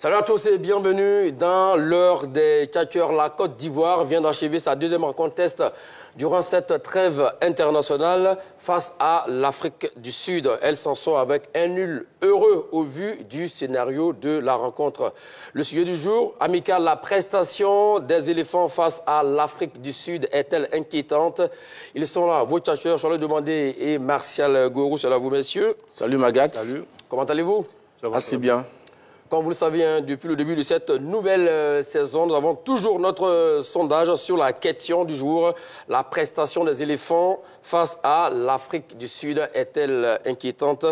Salut à tous et bienvenue dans l'heure des catcheurs. La Côte d'Ivoire vient d'achever sa deuxième rencontre test durant cette trêve internationale face à l'Afrique du Sud. Elle s'en sort avec un nul heureux au vu du scénario de la rencontre. Le sujet du jour, amical, la prestation des éléphants face à l'Afrique du Sud est-elle inquiétante? Ils sont là, vos catcheurs, Charles Demandé et Martial Gourou. Salut à vous, messieurs. Salut Magat. Salut. Comment allez-vous? Ça va assez bien. Comme vous le savez, depuis le début de cette nouvelle saison, nous avons toujours notre sondage sur la question du jour. La prestation des éléphants face à l'Afrique du Sud est-elle inquiétante?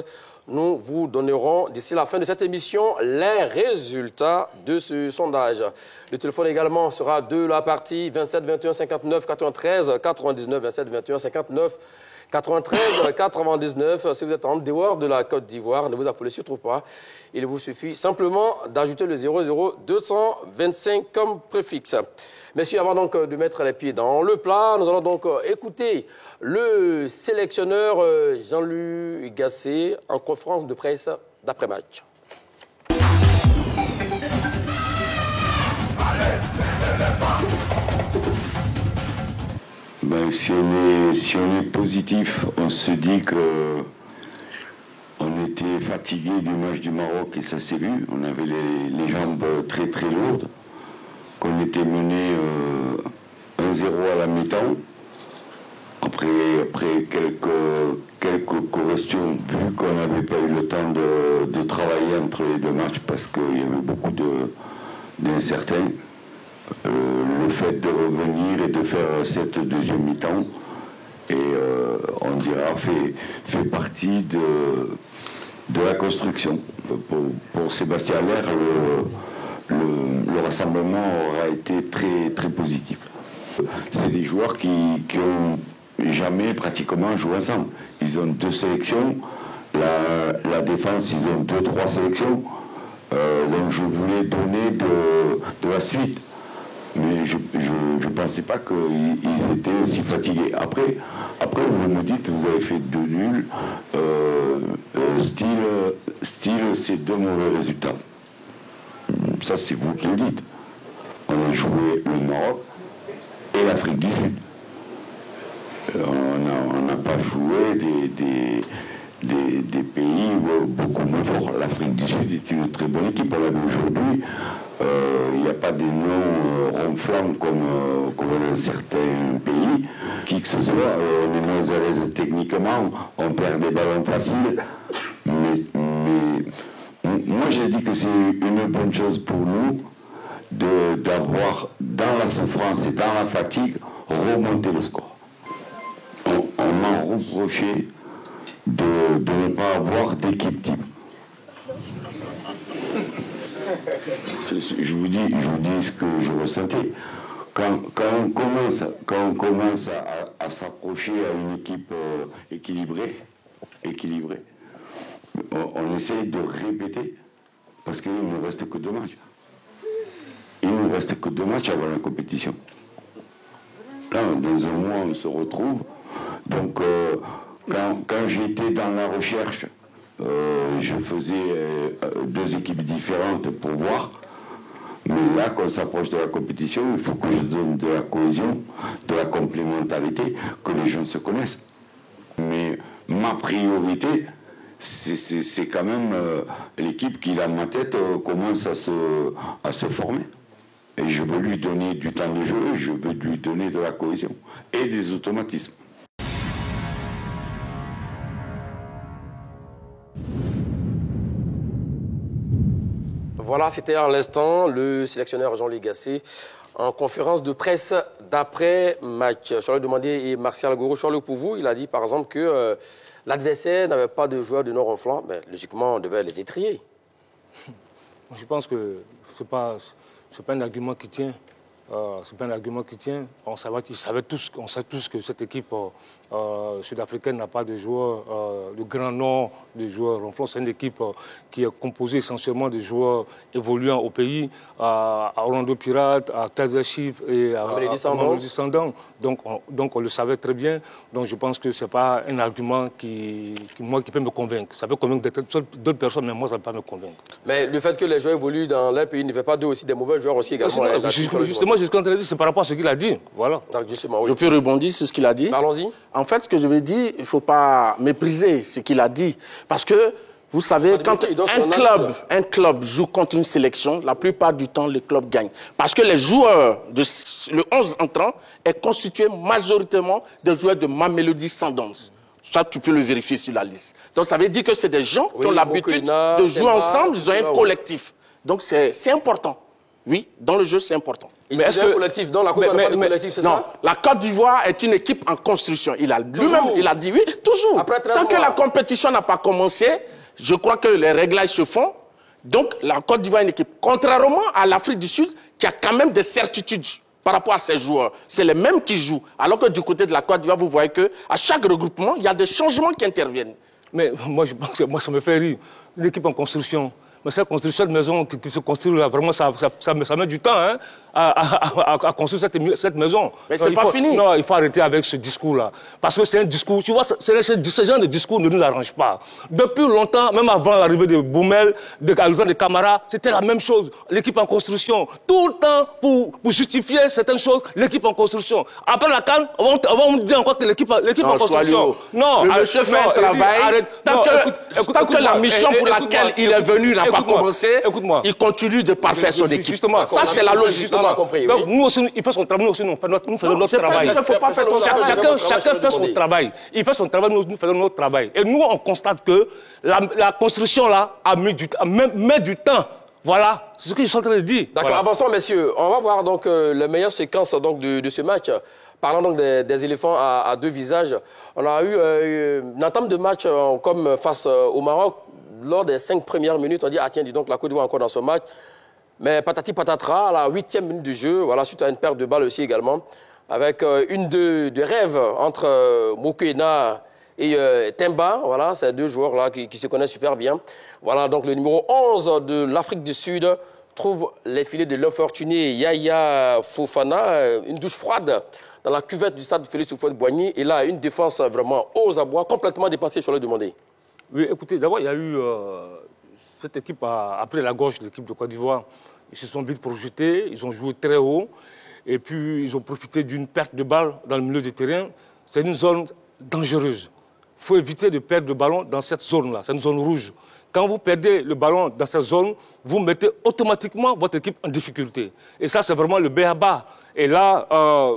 Nous vous donnerons d'ici la fin de cette émission les résultats de ce sondage. Le téléphone également sera de la partie 27 21 59 93 99 27 21 59 93 99. Si vous êtes en dehors de la Côte d'Ivoire, ne vous appelez surtout pas. Il vous suffit simplement d'ajouter le 00225 comme préfixe. Messieurs, avant donc de mettre les pieds dans le plat, nous allons donc écouter le sélectionneur Jean-Louis Gasset en conférence de presse d'après-match. Ben, si on est positif, on se dit que on était fatigué du match du Maroc et ça s'est vu. On avait les jambes très très lourdes. Qu'on était mené 1-0 à la mi-temps. Après quelques corrections, vu qu'on n'avait pas eu le temps de travailler entre les deux matchs parce qu'il y avait beaucoup d'incertains. Le fait de revenir et de faire cette deuxième mi-temps on dira fait partie de la construction. Pour Sébastien Haller, le rassemblement aura été très, très positif. C'est des joueurs qui ont jamais pratiquement joué ensemble. Ils ont deux sélections, la défense, ils ont 2-3 sélections. Donc je voulais donner de la suite. Mais je ne pensais pas qu'ils étaient aussi fatigués. Après, vous me dites, vous avez fait 2 nuls. Style, c'est 2 mauvais résultats. Ça, c'est vous qui le dites. On a joué le Maroc et l'Afrique du Sud. On n'a pas joué des pays beaucoup moins forts. L'Afrique du Sud est une très bonne équipe. On l'a vu aujourd'hui. Il n'y a pas des noms ronflants comme dans certains pays. Qui que ce soit, on est moins à l'aise techniquement, on perd des ballons faciles. Mais moi, j'ai dit que c'est une bonne chose pour nous d'avoir, dans la souffrance et dans la fatigue, remonté le score. On m'a reproché de ne pas avoir d'équipe type. Je vous dis ce que je ressentais. Quand on commence à s'approcher à une équipe équilibrée, on essaie de répéter parce qu'il ne reste que 2 matchs. Il ne reste que 2 matchs avant la compétition. Là, dans un mois, on se retrouve. Donc, quand j'étais dans la recherche, je faisais 2 équipes différentes pour voir. Mais là, quand on s'approche de la compétition, il faut que je donne de la cohésion, de la complémentarité, que les gens se connaissent. Mais ma priorité, c'est quand même l'équipe qui, dans ma tête, commence à se former. Et je veux lui donner du temps de jeu, je veux lui donner de la cohésion et des automatismes. Voilà, c'était à l'instant le sélectionneur Jean-Louis Gasset en conférence de presse d'après-match. Charles Demandé et Martial Gourou. Charles, pour vous, il a dit par exemple que l'adversaire n'avait pas de joueurs de non-ronflant. Mais logiquement, on devait les étrier. Je pense que ce n'est pas un argument qui tient. c'est pas un argument qui tient. On sait tous que cette équipe sud-africaine n'a pas de joueurs, de grands noms de joueurs ronflants. C'est une équipe qui est composée essentiellement de joueurs évoluant au pays, à Orlando Pirates, à Kaizer Chiefs et à Mamelodi Sundowns. Donc on le savait très bien. Donc je pense que ce n'est pas un argument qui peut me convaincre. Ça peut convaincre d'autres personnes, mais moi, ça ne peut pas me convaincre. Mais le fait que les joueurs évoluent dans leur pays ne fait pas d'eux aussi des mauvais joueurs aussi également. Justement, ce qu'on dit, c'est par rapport à ce qu'il a dit. Voilà. Donc, justement, oui. Je peux rebondir sur ce qu'il a dit. Allons-y. En fait, ce que je veux dire, il ne faut pas mépriser ce qu'il a dit. Parce que, vous savez, quand un club joue contre une sélection, la plupart du temps, le club gagne. Parce que les joueurs, le 11 entrant, est constitué majoritairement de joueurs de Mamelodi Sundowns. Ça, tu peux le vérifier sur la liste. Donc, ça veut dire que c'est des gens qui ont l'habitude de jouer ensemble, ils ont un collectif. Donc, c'est important. Oui, dans le jeu, c'est important. Mais est-ce que collectif, dans la Côte d'Ivoire, collectif, c'est ça? Non, la Côte d'Ivoire est une équipe en construction. Lui-même, il a dit oui, toujours. Tant que la compétition n'a pas commencé, je crois que les réglages se font. Donc, la Côte d'Ivoire est une équipe. Contrairement à l'Afrique du Sud, qui a quand même des certitudes par rapport à ses joueurs. C'est les mêmes qui jouent. Alors que du côté de la Côte d'Ivoire, vous voyez qu'à chaque regroupement, il y a des changements qui interviennent. Mais moi, je pense que ça me fait rire. Une équipe en construction. Mais cette construction de maison qui se construit là, vraiment, ça met du temps hein, à construire cette maison. Mais c'est pas fini. Non, il faut arrêter avec ce discours-là. Parce que c'est un discours, tu vois, ce genre de discours ne nous arrange pas. Depuis longtemps, même avant l'arrivée de Boumel, de Camara, c'était la même chose. L'équipe en construction. Tout le temps, pour justifier certaines choses, l'équipe en construction. Après la CAN, on va me dire encore que l'équipe en construction. Non, le monsieur fait un travail. Tant que la mission pour laquelle il est venu n'a pas commencé, il continue de parfaire son équipe. Justement, ça, c'est la logique. Compris, donc, nous aussi, il fait son travail, nous aussi, nous faisons notre travail. Chacun fait son travail. Il fait son travail, nous faisons notre travail. Et nous, on constate que la construction, là, met du temps. Voilà, c'est ce que je suis en train de dire. D'accord, voilà. Avançons, messieurs. On va voir donc les meilleures séquences donc, de ce match. Parlant donc des éléphants à deux visages, on a eu une entame de match comme face au Maroc. Lors des 5 premières minutes, on dit, ah tiens, dis donc, la Côte d'Ivoire encore dans ce match. Mais patati patatra, à la 8e minute du jeu, voilà, suite à une perte de balle aussi également, avec une de rêve entre Mokoena et Temba, voilà, ces deux joueurs-là qui se connaissent super bien. Voilà, donc le numéro 11 de l'Afrique du Sud trouve les filets de l'infortuné Yaya Fofana, une douche froide dans la cuvette du stade Félix Houphouët-Boigny. Et là, une défense vraiment aux abois, complètement dépassée, je l'ai demandé. Oui, écoutez, d'abord, il y a eu cette équipe a pris la gauche, l'équipe de Côte d'Ivoire. Ils se sont vite projetés, ils ont joué très haut, et puis ils ont profité d'une perte de balle dans le milieu du terrain. C'est une zone dangereuse. Il faut éviter de perdre le ballon dans cette zone-là, c'est une zone rouge. Quand vous perdez le ballon dans cette zone, vous mettez automatiquement votre équipe en difficulté. Et ça, c'est vraiment le b.a.-ba. Et là,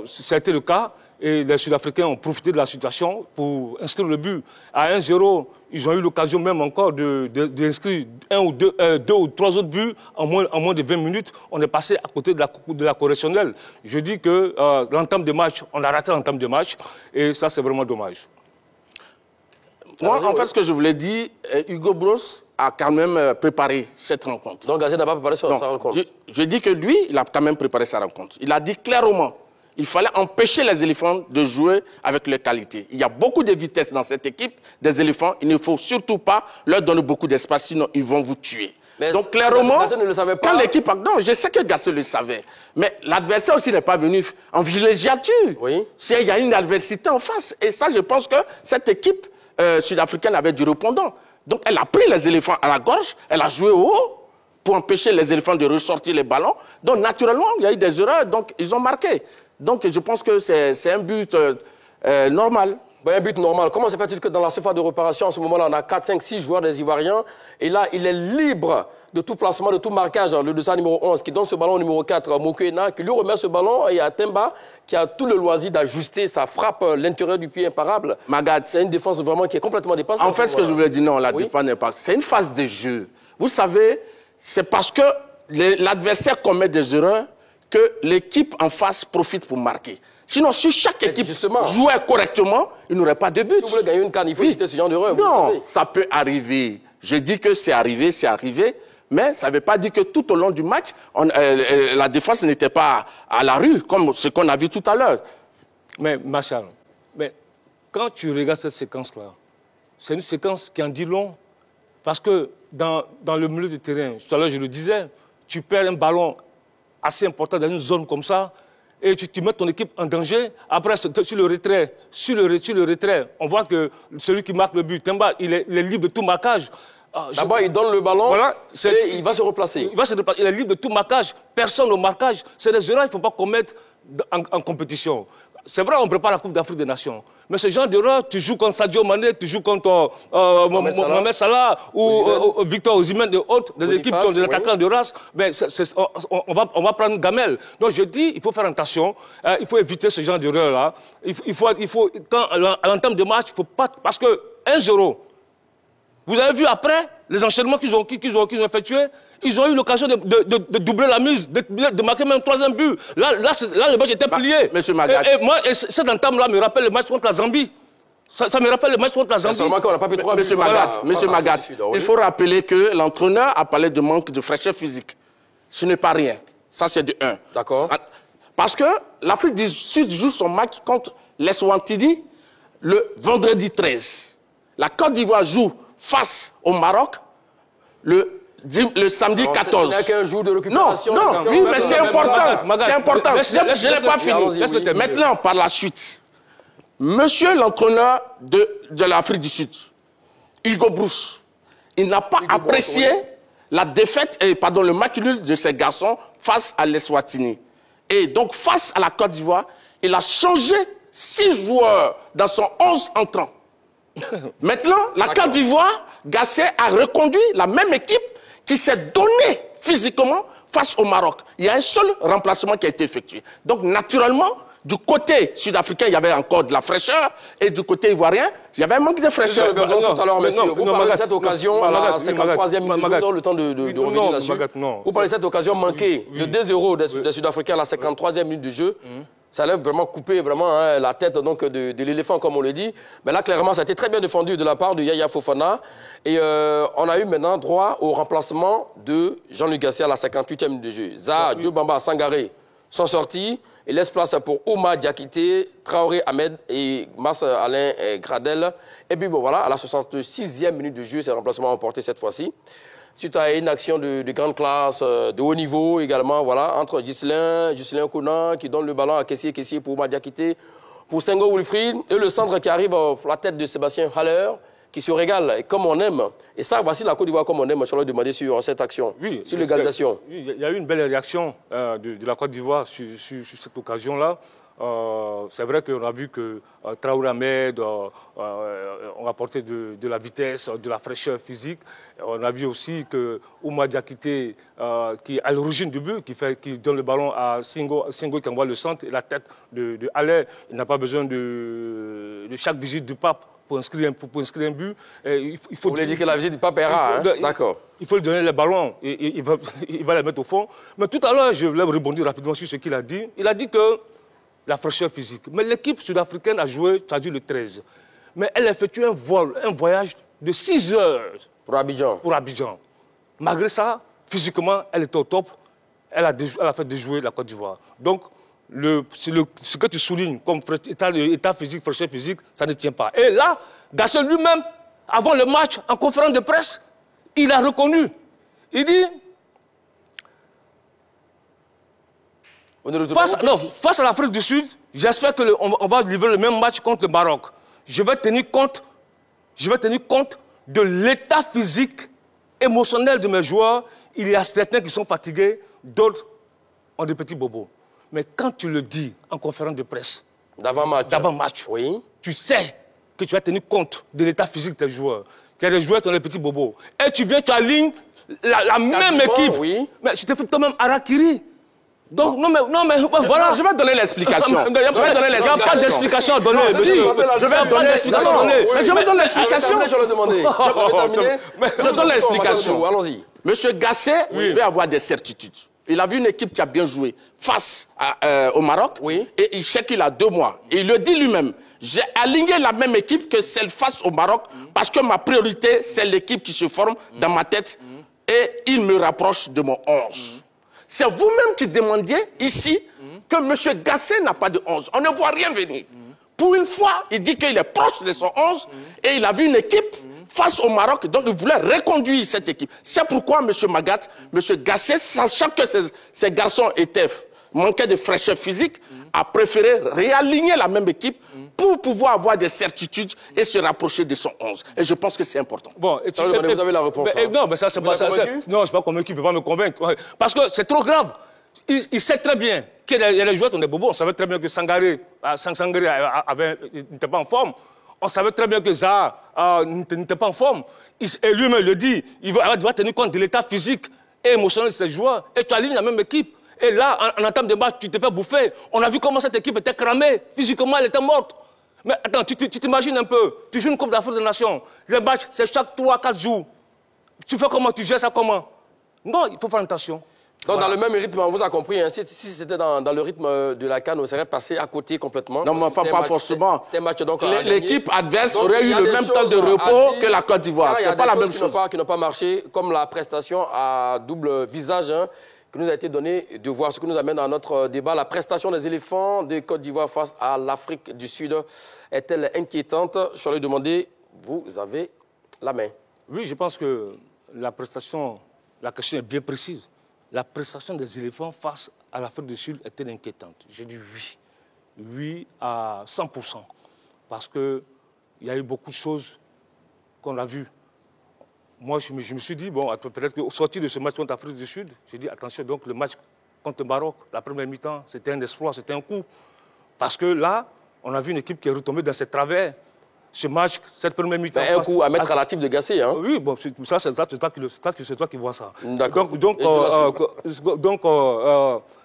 ça a été le cas. Et les Sud-Africains ont profité de la situation pour inscrire le but. À 1-0, ils ont eu l'occasion même encore d'inscrire deux ou trois autres buts en moins de 20 minutes. On est passé à côté de la correctionnelle. Je dis que l'entame de match, on a raté l'entame de match. Et ça, c'est vraiment dommage. Moi, en fait, ce que je voulais dire, Hugo Broos a quand même préparé cette rencontre. Donc, Gazet n'a pas préparé sa rencontre. Je dis que lui, il a quand même préparé sa rencontre. Il a dit clairement, il fallait empêcher les éléphants de jouer avec leurs qualités. Il y a beaucoup de vitesse dans cette équipe des éléphants. Il ne faut surtout pas leur donner beaucoup d'espace, sinon ils vont vous tuer. Mais donc, clairement, ne le savait pas. Quand l'équipe... Non, je sais que Gasset le savait. Mais l'adversaire aussi n'est pas venu en villégiature. Oui. Il y a une adversité en face. Et ça, je pense que cette équipe sud-africaine avait du répondant. Donc, elle a pris les éléphants à la gorge, elle a joué au haut pour empêcher les éléphants de ressortir les ballons. Donc, naturellement, il y a eu des erreurs, donc ils ont marqué. Donc, je pense que c'est un but normal. Un but normal. Comment se fait-il que dans la surface de réparation, en ce moment-là, on a 4, 5, 6 joueurs des Ivoiriens, et là, il est libre de tout placement, de tout marquage, le dossard numéro 11, qui donne ce ballon au numéro 4, Mokoena, qui lui remet ce ballon, et il y a Temba, qui a tout le loisir d'ajuster sa frappe, l'intérieur du pied imparable. Magad. C'est une défense vraiment qui est complètement dépassée. En fait, ce que je voulais dire, non, la défense n'est pas... C'est une phase de jeu. Vous savez, c'est parce que l'adversaire commet des erreurs que l'équipe en face profite pour marquer. Sinon, si chaque équipe jouait correctement, il n'y aurait pas de but. Si vous voulez gagner une canne, il faut éviter ce genre d'erreur. Non, ça peut arriver. Je dis que c'est arrivé, Mais ça ne veut pas dire que tout au long du match, la défense n'était pas à la rue, comme ce qu'on a vu tout à l'heure. Mais, Machal, quand tu regardes cette séquence-là, c'est une séquence qui en dit long. Parce que dans le milieu du terrain, tout à l'heure je le disais, tu perds un ballon assez important dans une zone comme ça, et tu mets ton équipe en danger. Après, sur le retrait, on voit que celui qui marque le but, Temba, il est libre de tout marquage. D'abord, il donne le ballon, voilà, et il va se replacer. Il est libre de tout marquage. Personne au marquage. C'est des erreurs qu'il ne faut pas commettre en compétition. C'est vrai, on prépare la Coupe d'Afrique des Nations. Mais ce genre d'erreur, tu joues contre Sadio Mané, tu joues contre Mohamed Salah ou Victor Osimhen et autres, des équipes qui ont des attaquants de race. Mais on va prendre une gamelle. Donc je dis, il faut faire attention. Il faut éviter ce genre d'erreur-là. Il faut, quand, à l'entame de match, il faut pas... Parce que 1-0, vous avez vu après les enchaînements qu'ils ont effectués, ils ont eu l'occasion de doubler la mise, de marquer même un troisième but. Là, le match était plié. Monsieur Magat. Et cette entame-là me rappelle le match contre la Zambie. Ça me rappelle le match contre la Zambie. Seulement qu'on n'a pas pu trois Monsieur Magat, il faut rappeler que l'entraîneur a parlé de manque de fraîcheur physique. Ce n'est pas rien. Ça, c'est de 1. D'accord. Parce que l'Afrique du Sud joue son match contre l'Eswatini le vendredi 13. La Côte d'Ivoire joue face au Maroc le samedi 14. Ce n'est qu'un jour de récupération. Non, oui, mais c'est important. C'est important. Je n'ai pas fini. Maintenant, par la suite, monsieur l'entraîneur de l'Afrique du Sud, Hugo Bruce, il n'a pas apprécié la défaite, le match nul de ces garçons face à l'Eswatini. Et donc, face à la Côte d'Ivoire, il a changé 6 joueurs dans son 11 entrant. Maintenant, la Côte d'Ivoire, Gasset a reconduit la même équipe qui s'est donnée physiquement face au Maroc. Il y a un seul remplacement qui a été effectué. Donc, naturellement, du côté sud-africain, il y avait encore de la fraîcheur, et du côté ivoirien, il y avait un manque de fraîcheur. Tout à l'heure, monsieur. Vous parlez de cette occasion, à la 53e minute, nous avons le temps de revenir là-dessus. Vous parlez de cette occasion manquée, le 2-0 des Sud-Africains à la 53e minute du jeu. Ça allait vraiment couper la tête donc, de l'éléphant, comme on le dit. Mais là, clairement, ça a été très bien défendu de la part de Yaya Fofana. Et on a eu maintenant droit au remplacement de Jean-Luc Gasset à la 58e minute de jeu. Zaha, Diobamba, Sangaré sont sortis et laissent place pour Ouma Diakité, Traoré Ahmed et Mas Alain Gradel. Et puis bon, voilà, à la 66e minute de jeu, ces remplacements ont porté cette fois-ci. Suite à une action de grande classe, de haut niveau également, voilà, entre Ghislain Kounan qui donne le ballon à Kessié pour Ouma Diakité, pour Senghor Wilfried, et le centre qui arrive pour la tête de Sébastien Haller, qui se régale comme on aime. Et ça, voici la Côte d'Ivoire comme on aime, je l'ai demandé sur cette action, sur l'égalisation. Il y a eu une belle réaction de la Côte d'Ivoire sur cette occasion-là. C'est vrai qu'on a vu que Traoré Ahmed ont apporté de la vitesse, de la fraîcheur physique. On a vu aussi que Ouma Diakité, qui est à l'origine du but, qui donne le ballon à Singo qui envoie le centre et la tête de Haller. Il n'a pas besoin de chaque visite du pape pour inscrire un but. Vous voulez dire que la visite du pape est rare, hein? D'accord. Il faut lui donner le ballon et il va le mettre au fond. Mais tout à l'heure, je voulais rebondir rapidement sur ce qu'il a dit. Il a dit que la fraîcheur physique. Mais l'équipe sud-africaine a joué, tu as dit le 13. Mais elle a effectué un voyage de 6 heures. Pour Abidjan. Malgré ça, physiquement, elle était au top. Elle a fait déjouer la Côte d'Ivoire. Donc, ce que tu soulignes comme état physique, fraîcheur physique, ça ne tient pas. Et là, Gasset lui-même, avant le match, en conférence de presse, il a reconnu. Il dit... Face à l'Afrique du Sud, j'espère qu'on va livrer le même match contre le Maroc. Je vais tenir compte de l'état physique, émotionnel de mes joueurs. Il y a certains qui sont fatigués, d'autres ont des petits bobos. Mais quand tu le dis en conférence de presse, d'avant-match, oui, tu sais que tu vas tenir compte de l'état physique de tes joueurs. Qu'il y a des joueurs qui ont des petits bobos. Et tu alignes la même équipe. Oui. Mais je te fais toi-même Harakiri. Donc, non, mais voilà. Je vais donner l'explication. Il n'y a pas d'explication à donner, monsieur. Je vais donner l'explication à donner. Mais je vais donner l'explication. Je donne l'explication. Allons-y. Monsieur Gasset veut avoir des certitudes. Il a vu une équipe qui a bien joué face au Maroc. Oui. Et il sait qu'il a 2 mois. Et il le dit lui-même. J'ai aligné la même équipe que celle face au Maroc parce que ma priorité, c'est l'équipe qui se forme dans ma tête. et il me rapproche de mon 11. C'est vous-même qui demandiez ici que M. Gasset n'a pas de 11. On ne voit rien venir. Pour une fois, il dit qu'il est proche de son 11 et il a vu une équipe face au Maroc, donc il voulait reconduire cette équipe. C'est pourquoi M. Magat, M. Gasset, sachant que ces garçons manquaient de fraîcheur physique, a préféré réaligner la même équipe pour pouvoir avoir des certitudes et se rapprocher de son 11. Et je pense que c'est important. Bon, vous avez la réponse. Non, mais ça, c'est pas ça. Non, je ne suis pas convaincu, il ne peut pas me convaincre. Ouais. Parce que c'est trop grave. Il sait très bien qu'il y a les joueurs qui ont des bobos. On savait très bien que Sangaré n'était pas en forme. On savait très bien que Zaha n'était pas en forme. Et lui-même le dit. Il va tenir compte de l'état physique et émotionnel de ses joueurs. Et tu alignes la même équipe. Et là, en entame de match, tu te fais bouffer. On a vu comment cette équipe était cramée. Physiquement, elle était morte. Mais attends, tu t'imagines un peu. Tu joues une Coupe d'Afrique des Nations. Les matchs, c'est chaque 3-4 jours. Tu fais comment? Tu gères ça comment? Non, il faut faire attention. Donc, dans le même rythme, on vous a compris, hein, si c'était dans le rythme de la CAN, on serait passé à côté complètement. Non, mais pas forcément. C'était un match donc. L'équipe adverse aurait eu le même temps de repos que la Côte d'Ivoire. C'est pas la même chose. Qui n'ont pas marché, comme la prestation à double visage, hein, qui nous a été donnée de voir. Ce qui nous amène à notre débat. La prestation des éléphants de Côte d'Ivoire face à l'Afrique du Sud est-elle inquiétante? Je vais lui demander, vous avez la main. Oui, je pense que la prestation, la question est bien précise. La prestation des éléphants face à l'Afrique du Sud est-elle inquiétante? J'ai dit oui. Oui à 100%. Parce qu'il y a eu beaucoup de choses qu'on a vues. Moi, je me suis dit, bon, peut-être qu'au sortir de ce match contre l'Afrique du Sud, j'ai dit, attention, donc le match contre le Maroc, la première mi-temps, c'était un exploit, c'était un coup. Parce que là, on a vu une équipe qui est retombée dans ses travers. Ce match, cette première mi-temps... Un coup à mettre à la type de Gasset, hein? Oui, bon, ça, c'est toi qui vois ça. D'accord. Donc,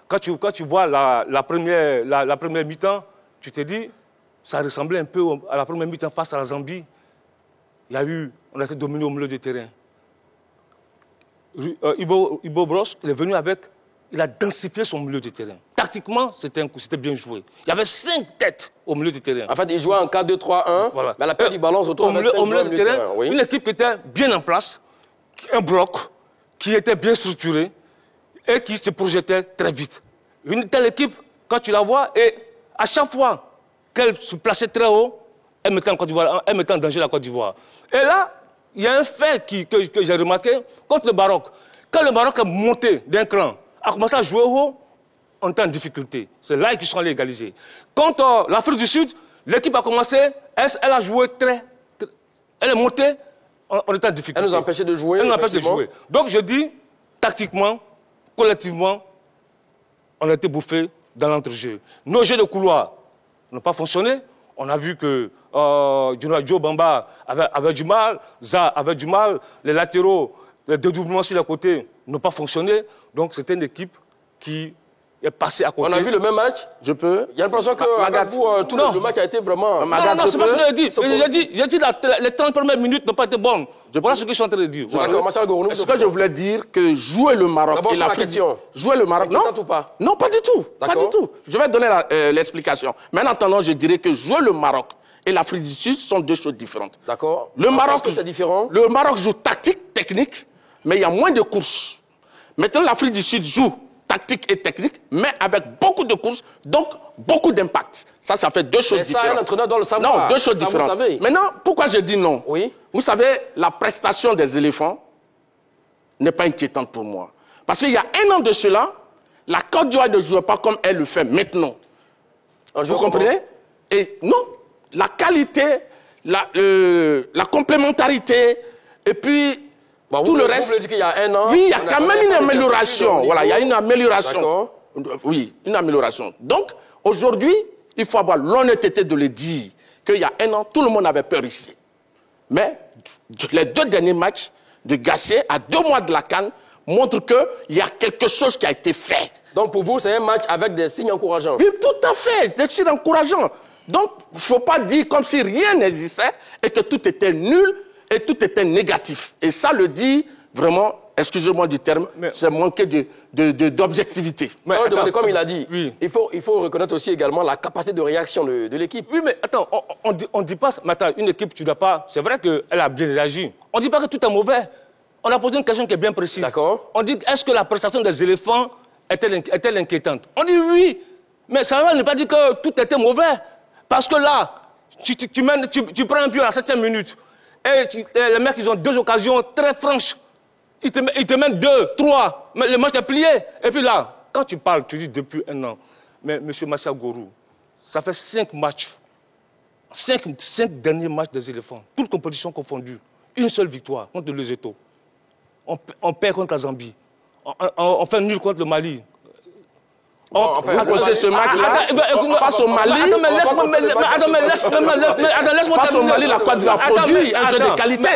quand tu vois la première mi-temps, tu te dis, ça ressemblait un peu à la première mi-temps face à la Zambie. On a été dominé au milieu du terrain. Ibo Bros, il a densifié son milieu de terrain. Tactiquement, c'était bien joué. Il y avait 5 têtes au milieu du terrain. En fait, il jouait en 4-2-3-1, voilà. Mais à la perte du ballon, on se retrouve au milieu du terrain. Oui. Une équipe qui était bien en place, un bloc qui était bien structuré et qui se projetait très vite. Une telle équipe, quand tu la vois, et à chaque fois qu'elle se plaçait très haut, elle mettait en danger la Côte d'Ivoire. Et là, il y a un fait que j'ai remarqué contre le Maroc. Quand le Maroc est monté d'un cran, a commencé à jouer haut, on était en difficulté. C'est là qu'ils sont allés égaliser. Contre l'Afrique du Sud, l'équipe a commencé, elle a joué elle est montée, on était en difficulté. Elle nous empêchait de jouer. Elle nous empêche de jouer. Donc je dis, tactiquement, collectivement, on a été bouffés dans l'entrejeu. Nos jeux de couloir n'ont pas fonctionné. On a vu que Joe Bamba avait du mal, Zaha avait du mal, les latéraux, les dédoublements sur les côtés n'ont pas fonctionné. Donc c'était une équipe qui est passée à côté. On a vu le même match. Je peux. Il y a l'impression que le match a été vraiment... Non, c'est pas ce que j'ai dit. J'ai dit les 30 premières minutes n'ont pas été bonnes. Voilà ce que je suis en train de dire. Est-ce que je voulais dire que jouer le Maroc et l'Afrique... Jouer le Maroc, non? Non, pas du tout. Pas du tout. Je vais donner l'explication. Mais en attendant, je dirais que jouer le Maroc et l'Afrique du Sud sont deux choses différentes. D'accord. Le Maroc, c'est différent. Le Maroc joue tactique, technique, mais il y a moins de courses. Maintenant, l'Afrique du Sud joue tactique et technique, mais avec beaucoup de courses, donc beaucoup d'impact. Ça fait deux choses différentes. Ça, un entraîneur doit le savoir. Non, deux choses différentes. Maintenant, pourquoi je dis non? Oui. Vous savez, la prestation des éléphants n'est pas inquiétante pour moi. Parce qu'il y a un an de cela, la Côte d'Ivoire ne jouait pas comme elle le fait maintenant. Vous comprenez? Et non, la qualité, la complémentarité, et puis... Bon, tout le reste. Vous voulez dire qu'il y a un an. Oui, il y a quand même une amélioration. Voilà, il y a une amélioration. Oui, une amélioration. Donc, aujourd'hui, il faut avoir l'honnêteté de le dire qu'il y a un an, tout le monde avait peur ici. Mais les 2 derniers matchs de Gasset, à 2 mois de la CAN, montrent qu'il y a quelque chose qui a été fait. Donc, pour vous, c'est un match avec des signes encourageants. Oui, tout à fait, des signes encourageants. Donc, il ne faut pas dire comme si rien n'existait et que tout était nul et tout était négatif. Et ça le dit vraiment, excusez-moi du terme, c'est manquer d'objectivité. Comme il a dit, oui. il faut reconnaître aussi également la capacité de réaction de l'équipe. Oui, mais attends, on dit pas... Mais attends, une équipe, tu dois pas... C'est vrai qu'elle a bien réagi. On ne dit pas que tout est mauvais. On a posé une question qui est bien précise. D'accord. On dit, est-ce que la prestation des éléphants est-elle inquiétante? On dit oui, mais ça ne veut pas dire que tout était mauvais. Parce que là, tu prends un but à la 7e minute, et les mecs, ils ont 2 occasions très franches. Ils te mettent 2, 3, mais le match est plié. Et puis là, quand tu parles, tu dis depuis 1 an, mais M. Martial Gorou, ça fait 5 matchs, 5 derniers matchs des éléphants, toutes compétitions confondues, une seule victoire contre le Lesotho. On perd contre la Zambie. On fait nul contre le Mali. Vous comptez ce match-là face au Mali. Face au Mali, la Côte d'Ivoire produit un jeu de qualité.